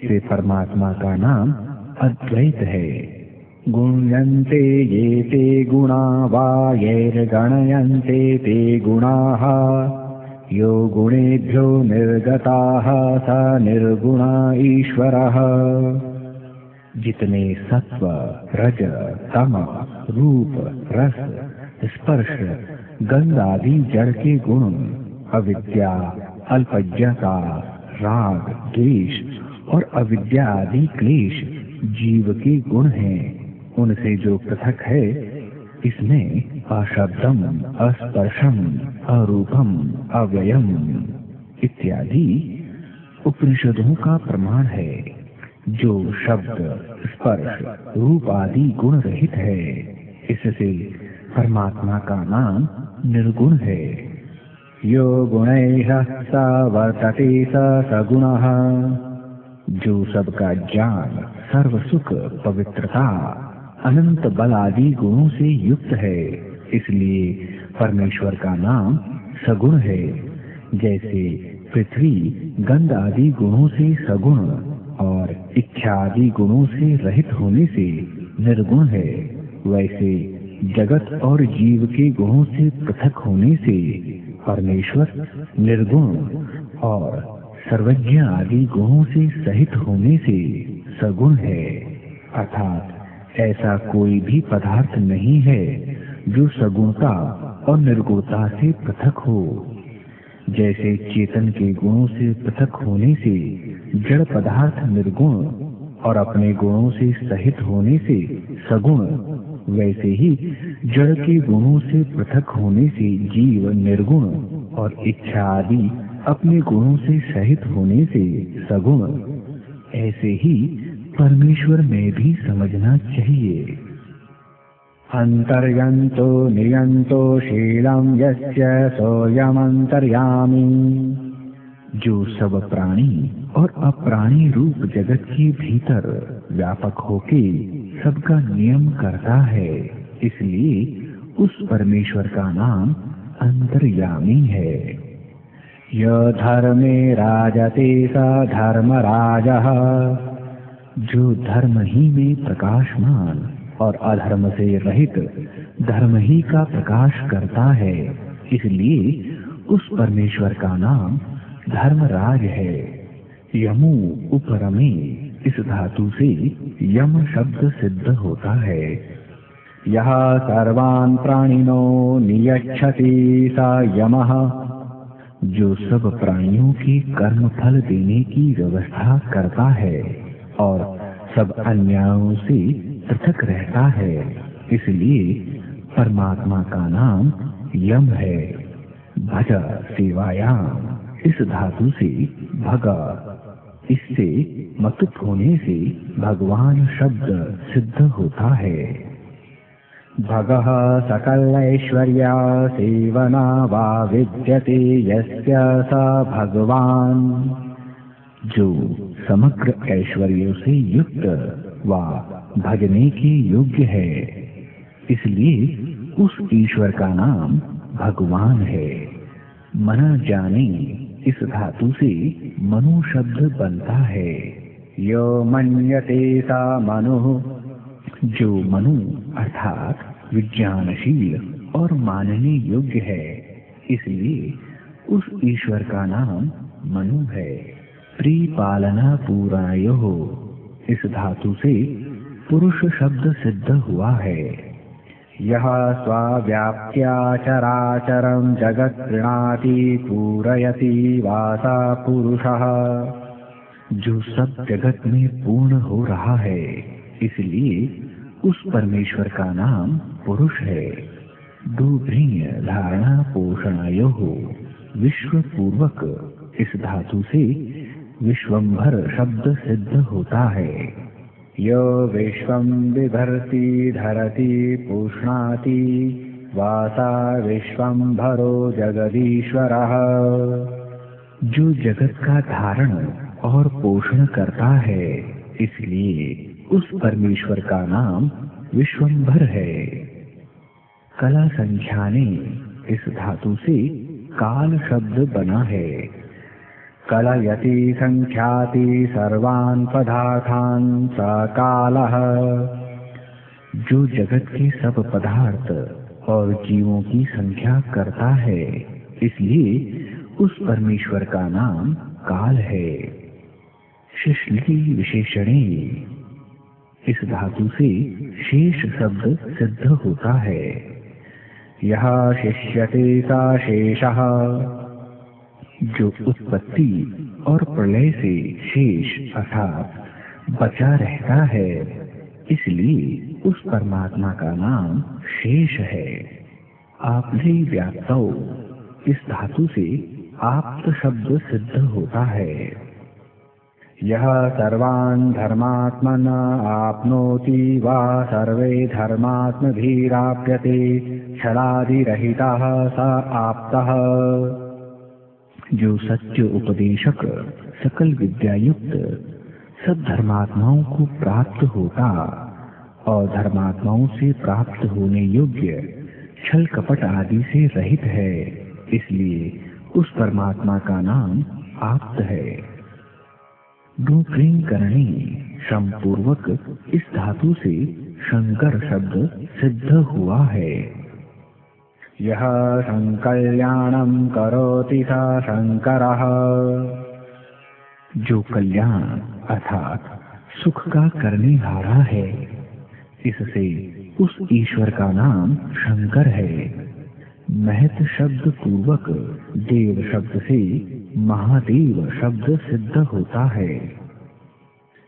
इससे परमात्मा का नाम अद्वैत है। गुण्यन्ते ये ते गुणा वायैर्गणयन्ते ते गुणाः यो गुणेभ्यो निर्गताः स निर्गुणा ईश्वरः। जितने सत्व, रज, तम, रूप, रस, स्पर्श, गंध आदि जड़ के गुण, अविद्या, अल्पज्ञता, राग, द्वेष और अविद्या आदि क्लेश जीव के गुण हैं, उनसे जो पृथक है, इसमें अशब्दम, अस्पर्शम, अरूपम, अव्ययम इत्यादि उपनिषदों का प्रमाण है। जो शब्द, स्पर्श, रूप आदि गुण रहित है, इससे परमात्मा का नाम निर्गुण है। यो गुणैः स वर्तते स सगुणः। जो सबका ज्ञान, सर्व सुख, पवित्रता, अनंत बल आदि गुणों से युक्त है, इसलिए परमेश्वर का नाम सगुण है। जैसे पृथ्वी गंध आदि गुणों से सगुण और इच्छा आदि गुणों से रहित होने से निर्गुण है, वैसे जगत और जीव के गुणों से पृथक होने से परमेश्वर निर्गुण और सर्वज्ञ आदि गुणों से सहित होने से सगुण है। अर्थात ऐसा कोई भी पदार्थ नहीं है जो सगुणता और निर्गुणता से पृथक हो। जैसे चेतन के गुणों से पृथक होने से जड़ पदार्थ निर्गुण और अपने गुणों से सहित होने से सगुण, वैसे ही जड़ के गुणों से पृथक होने से जीव निर्गुण और इच्छा आदि अपने गुणों से सहित होने से सगुण, ऐसे ही परमेश्वर में भी समझना चाहिए। अंतर्यंतो नियंतो शीलम यस्य सोयमंतर्यामी। जो सब प्राणी और अप्राणी रूप जगत के भीतर व्यापक होके सबका नियम करता है, इसलिए उस परमेश्वर का नाम अंतर्यामी है। य धर्मे राजते स धर्मराजः। जो धर्म ही में प्रकाशमान और अधर्म से रहित धर्म ही का प्रकाश करता है, इसलिए उस परमेश्वर का नाम धर्मराज है। यमु उपरमे, इस धातु से यम शब्द सिद्ध होता है। यह सर्वान् प्राणिनो नियच्छति स यमः। जो सब प्राणियों के कर्म फल देने की व्यवस्था करता है और सब अन्यायों से पृथक रहता है, इसलिए परमात्मा का नाम यम है। भज सेवायाम, इस धातु से भग, इससे मतुप होने से भगवान शब्द सिद्ध होता है। भगः सकलैश्वर्य सेवना वा विद्यते यस्य स भगवान। जो समग्र ऐश्वर्यों से युक्त वा भजने के योग्य है, इसलिए उस ईश्वर का नाम भगवान है। मना जाने, इस धातु से मनु शब्द बनता है। यो मन्यते सा मनुः। जो मनु अर्थात विज्ञानशील और मानने योग्य है, इसलिए उस ईश्वर का नाम मनु है। प्रिपालना पूरायो, इस धातु से पुरुष शब्द सिद्ध हुआ है। यह स्वाव्याप्त्या चराचरं जगत् गृह्णाति पूरयति वासा पुरुषः। जो सब जगत में पूर्ण हो रहा है, इसलिए उस परमेश्वर का नाम पुरुष है। दुभ्रीय धारणा पोषणायो, विश्व पूर्वक, इस धातु से विश्वंभर शब्द सिद्ध होता है। यो विश्वं बिभर्ति धरति पुष्णाति वासा विश्वंभरो जगदीश्वरः। जो जगत का धारण और पोषण करता है, इसलिए उस परमेश्वर का नाम विश्वंभर है। कला संख्याने, इस धातु से काल शब्द बना है। कलयति संख्याति सर्वान् पदार्थान् स कालः। जो जगत के सब पदार्थ और जीवों की संख्या करता है, इसलिए उस परमेश्वर का नाम काल है। शिश्ली विशेषणे, इस धातु से शेष शब्द सिद्ध होता है। यह शिष्यते सा शेषः, जो उत्पत्ति और प्रलय से शेष अर्थात बचा रहता है, इसलिए उस परमात्मा का नाम शेष है। आपने व्याप्तौ, इस धातु से आप्त शब्द सिद्ध होता है। यह सर्वान् धर्मात्मन आपनोति वा सर्वे धर्मात्मभिराप्यते छलादिरहितः स आप्तः। जो सत्य उपदेशक सकल विद्यायुक्त सब धर्मात्माओं को प्राप्त होता और धर्मात्माओं से प्राप्त होने योग्य छल कपट आदि से रहित है, इसलिए उस परमात्मा का नाम आप्त है। डूक्रीं करणी श्रम पूर्वक इस धातु से शंकर शब्द सिद्ध हुआ है। यह संकल्याणं करोति स शंकरः, जो कल्याण अर्थात सुख का करने हारा है, इससे उस ईश्वर का नाम शंकर है। महत शब्द पूर्वक देव शब्द से महादेव शब्द सिद्ध होता है।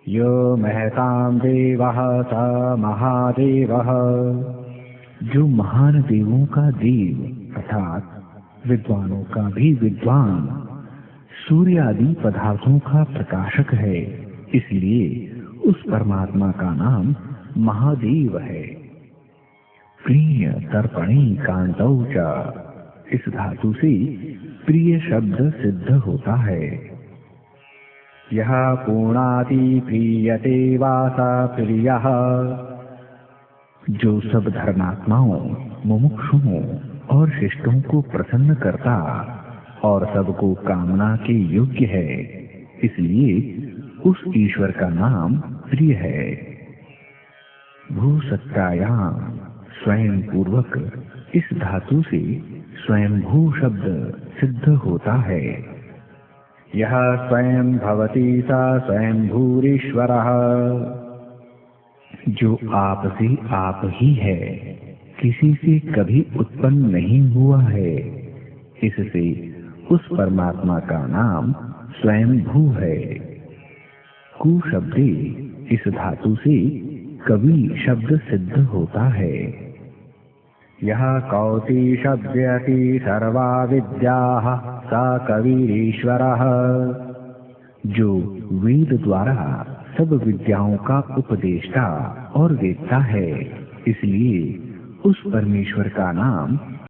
यो महतां देवः स महादेवः, जो महान देवों का देव अर्थात विद्वानों का भी विद्वान, सूर्य आदि पदार्थों का प्रकाशक है, इसलिए उस परमात्मा का नाम महादेव है। प्रिय तर्पणी कांतौ च, इस धातु से प्रिय शब्द सिद्ध होता है। यह पूर्णाति प्रीयते वा स प्रियः, जो सब धर्मात्माओं मुमुक्षुओं और शिष्टों को प्रसन्न करता और सबको कामना के योग्य है, इसलिए उस ईश्वर का नाम प्रिय है। भूसत्तायाम स्वयं पूर्वक इस धातु से स्वयंभू शब्द सिद्ध होता है। यह स्वयं भवति स स्वयंभूरीश्वरः, जो आप से आप ही है, किसी से कभी उत्पन्न नहीं हुआ है, इससे उस परमात्मा का नाम स्वयंभू है। कु शब्दे इस धातु से कवि शब्द सिद्ध होता है। यह कौति शब्दयति सर्वा विद्याः स कविरीश्वरः, जो वेद द्वारा सब विद्याओं का उपदेष्टा और वेत्ता है, इसलिए उस परमेश्वर का नाम